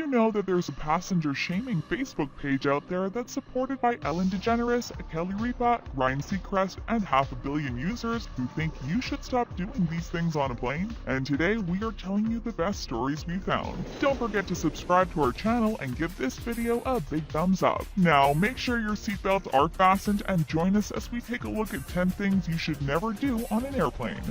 you know that there's a passenger shaming Facebook page out there that's supported by Ellen DeGeneres, Kelly Ripa, Ryan Seacrest, and 500 million users who think you should stop doing these things on a plane? And today we are telling you the best stories we found. Don't forget to subscribe to our channel and give this video a big thumbs up. Now make sure your seatbelts are fastened and join us as we take a look at 10 things you should never do on an airplane.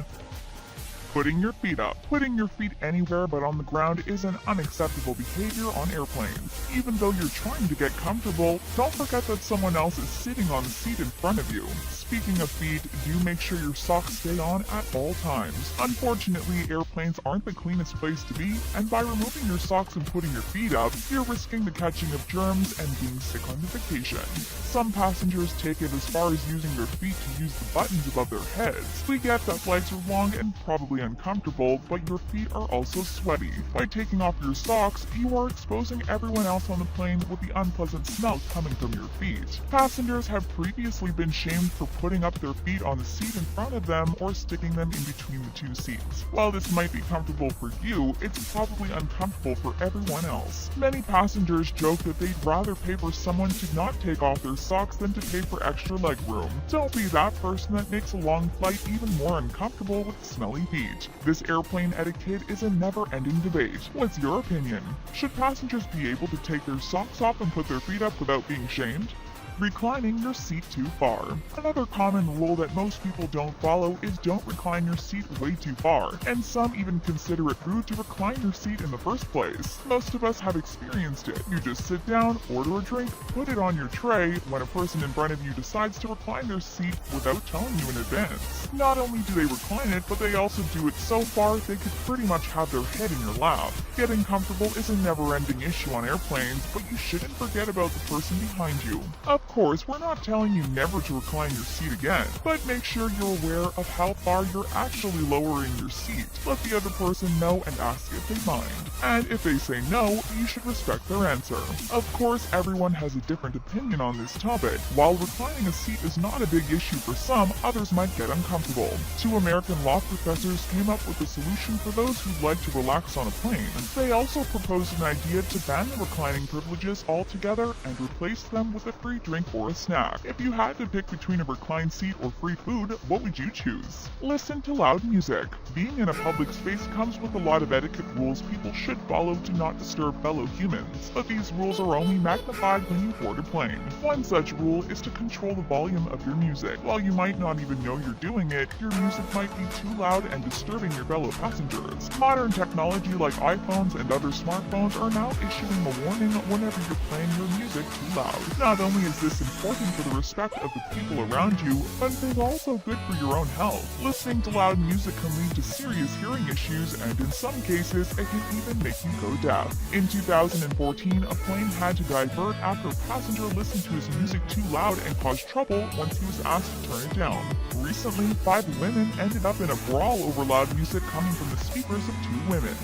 Putting your feet up. Putting your feet anywhere but on the ground is an unacceptable behavior on airplanes. Even though you're trying to get comfortable, don't forget that someone else is sitting on the seat in front of you. Speaking of feet, do make sure your socks stay on at all times. Unfortunately, airplanes aren't the cleanest place to be, and by removing your socks and putting your feet up, you're risking the catching of germs and being sick on the vacation. Some passengers take it as far as using their feet to use the buttons above their heads. We get that flights are long and probably uncomfortable, but your feet are also sweaty. By taking off your socks, you are exposing everyone else on the plane with the unpleasant smell coming from your feet. Passengers have previously been shamed for putting up their feet on the seat in front of them or sticking them in between the two seats. While this might be comfortable for you, it's probably uncomfortable for everyone else. Many passengers joke that they'd rather pay for someone to not take off their socks than to pay for extra leg room. Don't be that person that makes a long flight even more uncomfortable with smelly feet. This airplane etiquette is a never-ending debate. What's your opinion? Should passengers be able to take their socks off and put their feet up without being shamed? Reclining your seat too far. Another common rule that most people don't follow is don't recline your seat way too far, and some even consider it rude to recline your seat in the first place. Most of us have experienced it. You just sit down, order a drink, put it on your tray when a person in front of you decides to recline their seat without telling you in advance. Not only do they recline it, but they also do it so far they could pretty much have their head in your lap. Getting comfortable is a never-ending issue on airplanes, but you shouldn't forget about the person behind you. Of course, we're not telling you never to recline your seat again, but make sure you're aware of how far you're actually lowering your seat. Let the other person know and ask if they mind. And if they say no, you should respect their answer. Of course, everyone has a different opinion on this topic. While reclining a seat is not a big issue for some, others might get uncomfortable. Two American law professors came up with a solution for those who'd like to relax on a plane. They also proposed an idea to ban the reclining privileges altogether and replace them with a free drink or a snack. If you had to pick between a reclined seat or free food, what would you choose? Listen to loud music. Being in a public space comes with a lot of etiquette rules people should follow to not disturb fellow humans, but these rules are only magnified when you board a plane. One such rule is to control the volume of your music. While you might not even know you're doing it, your music might be too loud and disturbing your fellow passengers. Modern technology like iPhones and other smartphones are now issuing a warning whenever you're playing your music too loud. Not only is this important for the respect of the people around you, but it is also good for your own health. Listening to loud music can lead to serious hearing issues, and in some cases, it can even make you go deaf. In 2014, a plane had to divert after a passenger listened to his music too loud and caused trouble once he was asked to turn it down. Recently, 5 women ended up in a brawl over loud music coming from the speakers of 2 women.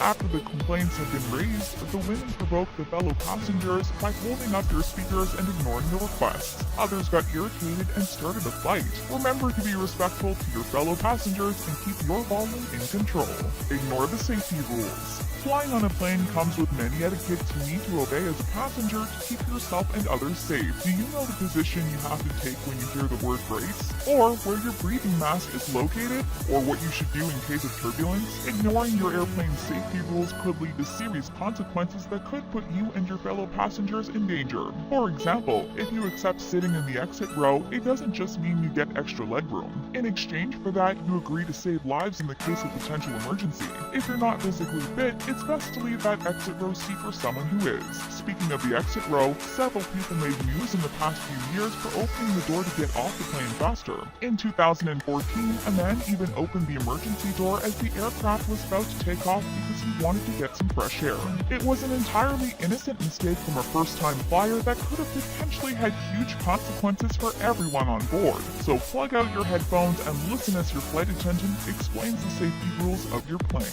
After the complaints had been raised, the women provoked the fellow passengers by holding up their speakers and ignoring the requests. Others got irritated and started a fight. Remember to be respectful to your fellow passengers and keep your volume in control. Ignore the safety rules. Flying on a plane comes with many etiquettes you need to obey as a passenger to keep yourself and others safe. Do you know the position you have to take when you hear the word brace? Or where your breathing mask is located? Or what you should do in case of turbulence? Ignoring your airplane's safety rules could lead to serious consequences that could put you and your fellow passengers in danger. For example, if you accept sitting in the exit row, it doesn't just mean you get extra legroom. In exchange for that, you agree to save lives in the case of potential emergency. If you're not physically fit, it's best to leave that exit row seat for someone who is. Speaking of the exit row, several people made news in the past few years for opening the door to get off the plane faster. In 2014, a man even opened the emergency door as the aircraft was about to take off because he wanted to get some fresh air. It was an entirely innocent mistake from a first-time flyer that could have potentially had huge consequences for everyone on board. So plug out your headphones and listen as your flight attendant explains the safety rules of your plane.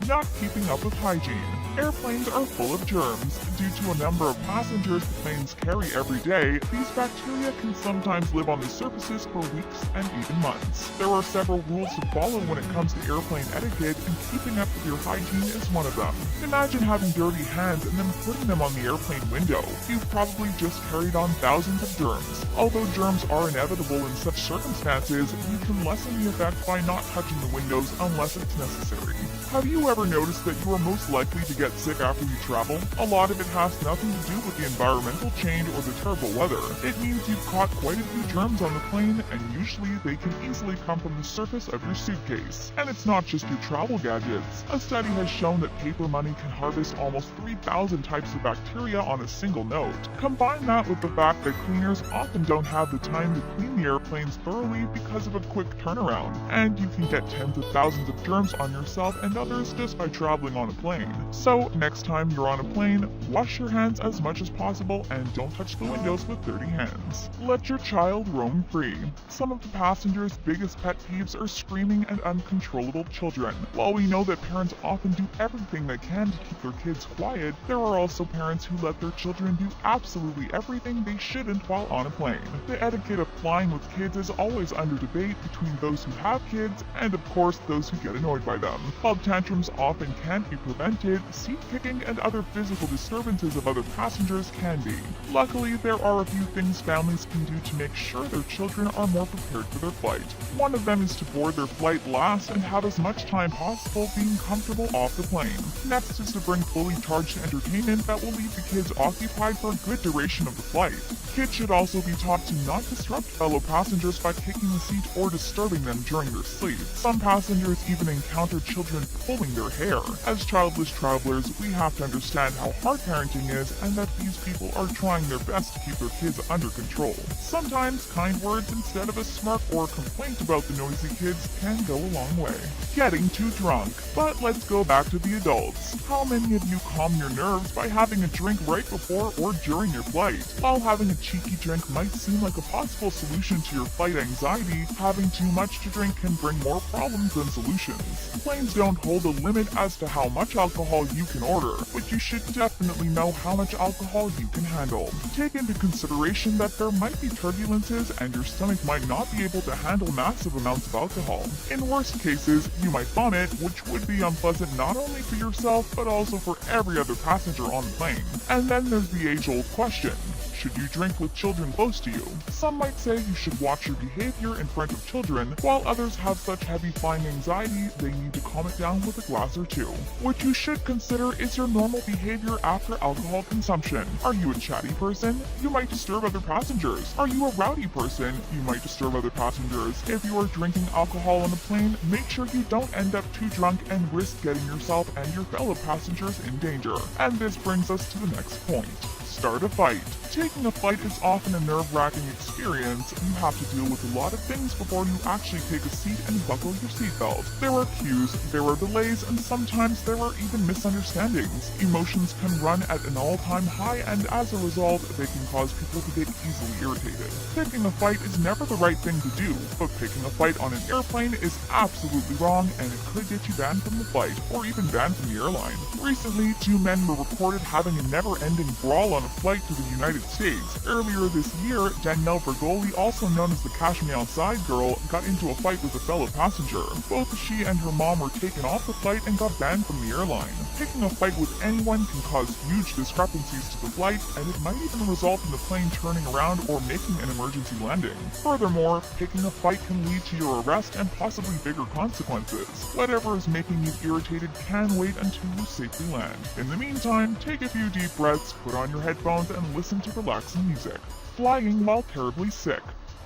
Not keeping up with hygiene. Airplanes are full of germs. Due to a number of passengers the planes carry every day, these bacteria can sometimes live on the surfaces for weeks and even months. There are several rules to follow when it comes to airplane etiquette, and keeping up with your hygiene is one of them. Imagine having dirty hands and then putting them on the airplane window. You've probably just carried on thousands of germs. Although germs are inevitable in such circumstances, you can lessen the effect by not touching the windows unless it's necessary. Have you ever noticed that you are most likely to get sick after you travel? A lot of it has nothing to do with the environmental change or the terrible weather. It means you've caught quite a few germs on the plane, and usually they can easily come from the surface of your suitcase. And it's not just your travel gadgets. A study has shown that paper money can harvest almost 3,000 types of bacteria on a single note. Combine that with the fact that cleaners often don't have the time to clean the airplanes thoroughly because of a quick turnaround, and you can get tens of thousands of germs on yourself and others just by traveling on a plane. So next time you're on a plane, wash your hands as much as possible and don't touch the windows with dirty hands. Let your child roam free. Some of the passengers' biggest pet peeves are screaming and uncontrollable children. While we know that parents often do everything they can to keep their kids quiet, there are also parents who let their children do absolutely everything they shouldn't while on a plane. The etiquette of flying with kids is always under debate between those who have kids and of course those who get annoyed by them. While tantrums often can't be prevented, seat kicking and other physical disturbances of other passengers can be. Luckily, there are a few things families can do to make sure their children are more prepared for their flight. One of them is to board their flight last and have as much time possible being comfortable off the plane. Next is to bring fully charged entertainment that will leave the kids occupied for a good duration of the flight. Kids should also be taught to not disrupt fellow passengers by kicking the seat or disturbing them during their sleep. Some passengers even encounter children pulling their hair. As childless travelers, we have to understand how hard parenting is and that these people are trying their best to keep their kids under control. Sometimes kind words instead of a smirk or a complaint about the noisy kids can go a long way. Getting too drunk. But let's go back to the adults. How many of you calm your nerves by having a drink right before or during your flight? While having a cheeky drink might seem like a possible solution to your flight anxiety, having too much to drink can bring more problems than solutions. Planes don't hold a limit as to how much alcohol you can order, but you should definitely know how much alcohol you can handle. Take into consideration that there might be turbulences and your stomach might not be able to handle massive amounts of alcohol. In worst cases, you might vomit, which would be unpleasant not only for yourself, but also for every other passenger on the plane. And then there's the age-old question. Should you drink with children close to you? Some might say you should watch your behavior in front of children, while others have such heavy flying anxiety they need to calm it down with a glass or two. What you should consider is your normal behavior after alcohol consumption. Are you a chatty person? You might disturb other passengers. Are you a rowdy person? You might disturb other passengers. If you are drinking alcohol on a plane, make sure you don't end up too drunk and risk getting yourself and your fellow passengers in danger. And this brings us to the next point. Start a fight. Taking a flight is often a nerve-wracking experience. You have to deal with a lot of things before you actually take a seat and buckle your seatbelt. There are queues, there are delays, and sometimes there are even misunderstandings. Emotions can run at an all-time high, and as a result, they can cause people to get easily irritated. Picking a fight is never the right thing to do, but picking a fight on an airplane is absolutely wrong, and it could get you banned from the flight, or even banned from the airline. Recently, 2 men were reported having a never-ending brawl on a flight to the United States. Earlier this year, Danielle Bergoli, also known as the Cash Me Outside girl, got into a fight with a fellow passenger. Both she and her mom were taken off the flight and got banned from the airline. Picking a fight with anyone can cause huge discrepancies to the flight, and it might even result in the plane turning around or making an emergency landing. Furthermore, picking a fight can lead to your arrest and possibly bigger consequences. Whatever is making you irritated can wait until you safely land. In the meantime, take a few deep breaths, put on your headphones, and listen to relaxing music. Flying while terribly sick.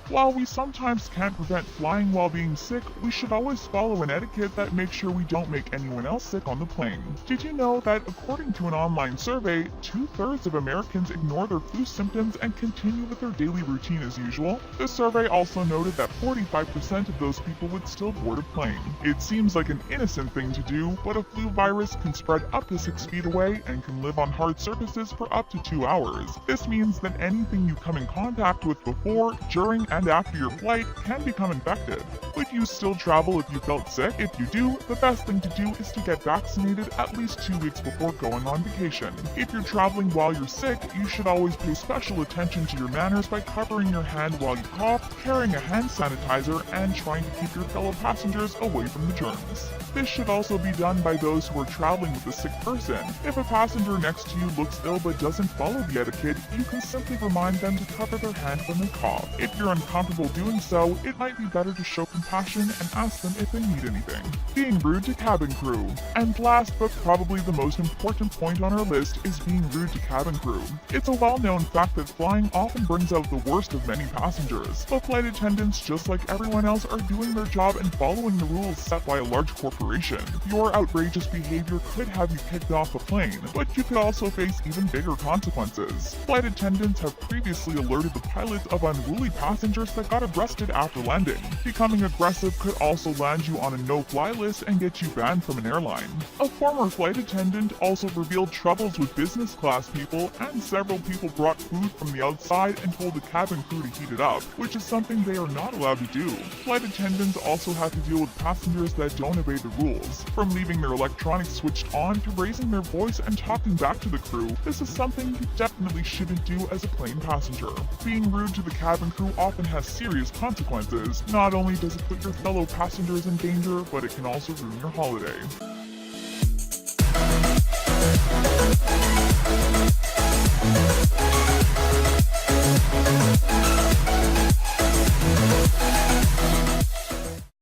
While we sometimes can't prevent flying while being sick, we should always follow an etiquette that makes sure we don't make anyone else sick on the plane. Did you know that according to an online survey, 2/3 of Americans ignore their flu symptoms and continue with their daily routine as usual? The survey also noted that 45% of those people would still board a plane. It seems like an innocent thing to do, but a flu virus can spread up to 6 feet away and can live on hard surfaces for up to 2 hours. This means that anything you come in contact with before, during, and after your flight can become infected. Would you still travel if you felt sick? If you do, the best thing to do is to get vaccinated at least 2 weeks before going on vacation. If you're traveling while you're sick, you should always pay special attention to your manners by covering your hand while you cough, carrying a hand sanitizer, and trying to keep your fellow passengers away from the germs. This should also be done by those who are traveling with a sick person. If a passenger next to you looks ill but doesn't follow the etiquette, you can simply remind them to cover their hand when they cough. If you're uncomfortable doing so, it might be better to show compassion and ask them if they need anything. Being rude to cabin crew. And last but probably the most important point on our list is being rude to cabin crew. It's a well-known fact that flying often brings out the worst of many passengers. But flight attendants, just like everyone else, are doing their job and following the rules set by a large corporation. Your outrageous behavior could have you kicked off a plane, but you could also face even bigger consequences. Flight attendants have previously alerted the pilots of unruly passengers that got arrested after landing. Becoming aggressive could also land you on a no-fly list and get you banned from an airline. A former flight attendant also revealed troubles with business class people, and several people brought food from the outside and told the cabin crew to heat it up, which is something they are not allowed to do. Flight attendants also have to deal with passengers that don't obey the rules, from leaving their electronics switched on to raising their voice and talking back to the crew. This is something you definitely shouldn't do as a plane passenger. Being rude to the cabin crew often has serious consequences. Not only does it put your fellow passengers in danger, but it can also ruin your holiday.